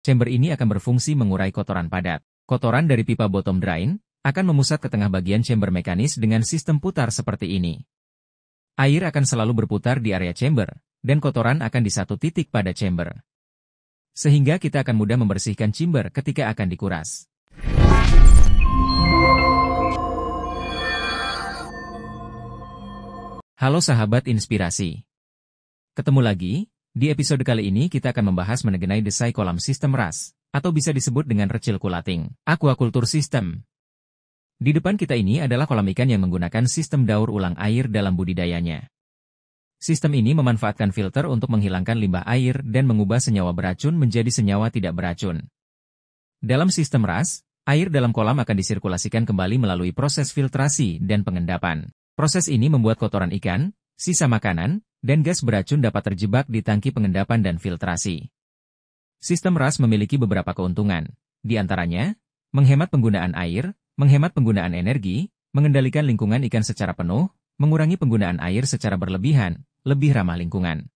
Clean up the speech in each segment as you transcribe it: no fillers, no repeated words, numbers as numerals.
Chamber ini akan berfungsi mengurai kotoran padat. Kotoran dari pipa bottom drain akan memusat ke tengah bagian chamber mekanis dengan sistem putar seperti ini. Air akan selalu berputar di area chamber, dan kotoran akan di satu titik pada chamber. Sehingga kita akan mudah membersihkan chamber ketika akan dikuras. Halo sahabat inspirasi. Ketemu lagi, di episode kali ini kita akan membahas mengenai desain kolam sistem RAS, atau bisa disebut dengan recirculating aquaculture system. Di depan kita ini adalah kolam ikan yang menggunakan sistem daur ulang air dalam budidayanya. Sistem ini memanfaatkan filter untuk menghilangkan limbah air dan mengubah senyawa beracun menjadi senyawa tidak beracun. Dalam sistem RAS, air dalam kolam akan disirkulasikan kembali melalui proses filtrasi dan pengendapan. Proses ini membuat kotoran ikan, sisa makanan, dan gas beracun dapat terjebak di tangki pengendapan dan filtrasi. Sistem RAS memiliki beberapa keuntungan, di antaranya, menghemat penggunaan air, menghemat penggunaan energi, mengendalikan lingkungan ikan secara penuh, mengurangi penggunaan air secara berlebihan, lebih ramah lingkungan.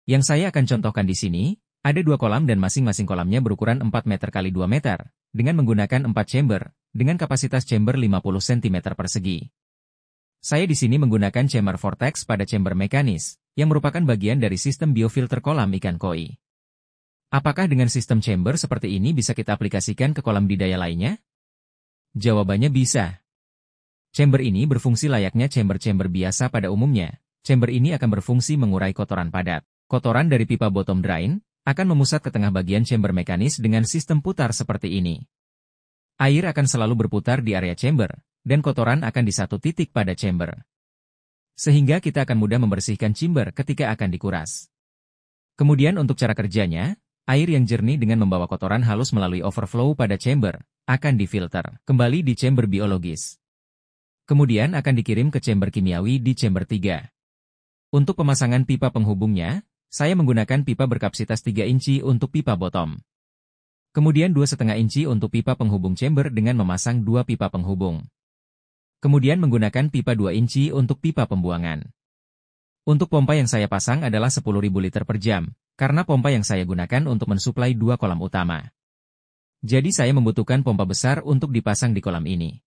Yang saya akan contohkan di sini, ada dua kolam dan masing-masing kolamnya berukuran 4 meter x 2 meter, dengan menggunakan 4 chamber, dengan kapasitas chamber 50 cm persegi. Saya di sini menggunakan chamber vortex pada chamber mekanis, yang merupakan bagian dari sistem biofilter kolam ikan koi. Apakah dengan sistem chamber seperti ini bisa kita aplikasikan ke kolam budidaya lainnya? Jawabannya bisa. Chamber ini berfungsi layaknya chamber-chamber biasa pada umumnya. Chamber ini akan berfungsi mengurai kotoran padat. Kotoran dari pipa bottom drain akan memusat ke tengah bagian chamber mekanis dengan sistem putar seperti ini. Air akan selalu berputar di area chamber, dan kotoran akan di satu titik pada chamber. Sehingga kita akan mudah membersihkan chamber ketika akan dikuras. Kemudian untuk cara kerjanya, air yang jernih dengan membawa kotoran halus melalui overflow pada chamber, akan difilter kembali di chamber biologis. Kemudian akan dikirim ke chamber kimiawi di chamber 3. Untuk pemasangan pipa penghubungnya, saya menggunakan pipa berkapasitas 3 inci untuk pipa bottom. Kemudian 2,5 inci untuk pipa penghubung chamber dengan memasang 2 pipa penghubung. Kemudian menggunakan pipa 2 inci untuk pipa pembuangan. Untuk pompa yang saya pasang adalah 10.000 liter per jam, karena pompa yang saya gunakan untuk mensuplai 2 kolam utama. Jadi saya membutuhkan pompa besar untuk dipasang di kolam ini.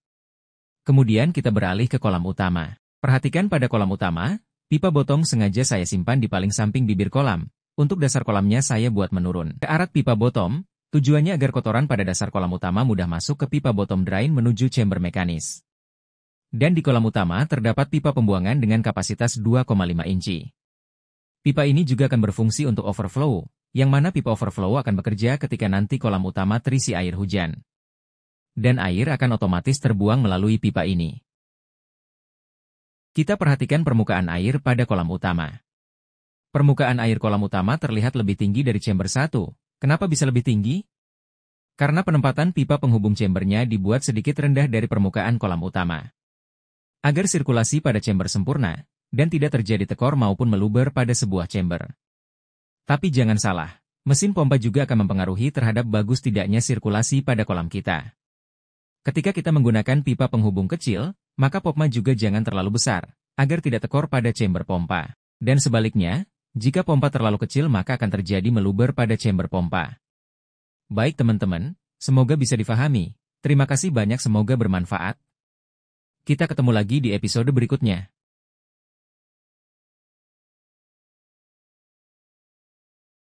Kemudian kita beralih ke kolam utama. Perhatikan pada kolam utama, pipa bottom sengaja saya simpan di paling samping bibir kolam. Untuk dasar kolamnya saya buat menurun ke arah pipa bottom, tujuannya agar kotoran pada dasar kolam utama mudah masuk ke pipa bottom drain menuju chamber mekanis. Dan di kolam utama terdapat pipa pembuangan dengan kapasitas 2,5 inci. Pipa ini juga akan berfungsi untuk overflow, yang mana pipa overflow akan bekerja ketika nanti kolam utama terisi air hujan. Dan air akan otomatis terbuang melalui pipa ini. Kita perhatikan permukaan air pada kolam utama. Permukaan air kolam utama terlihat lebih tinggi dari chamber 1. Kenapa bisa lebih tinggi? Karena penempatan pipa penghubung chambernya dibuat sedikit rendah dari permukaan kolam utama. Agar sirkulasi pada chamber sempurna, dan tidak terjadi tekor maupun meluber pada sebuah chamber. Tapi jangan salah, mesin pompa juga akan mempengaruhi terhadap bagus tidaknya sirkulasi pada kolam kita. Ketika kita menggunakan pipa penghubung kecil, maka pompa juga jangan terlalu besar, agar tidak tekor pada chamber pompa. Dan sebaliknya, jika pompa terlalu kecil maka akan terjadi meluber pada chamber pompa. Baik teman-teman, semoga bisa difahami. Terima kasih banyak, semoga bermanfaat. Kita ketemu lagi di episode berikutnya.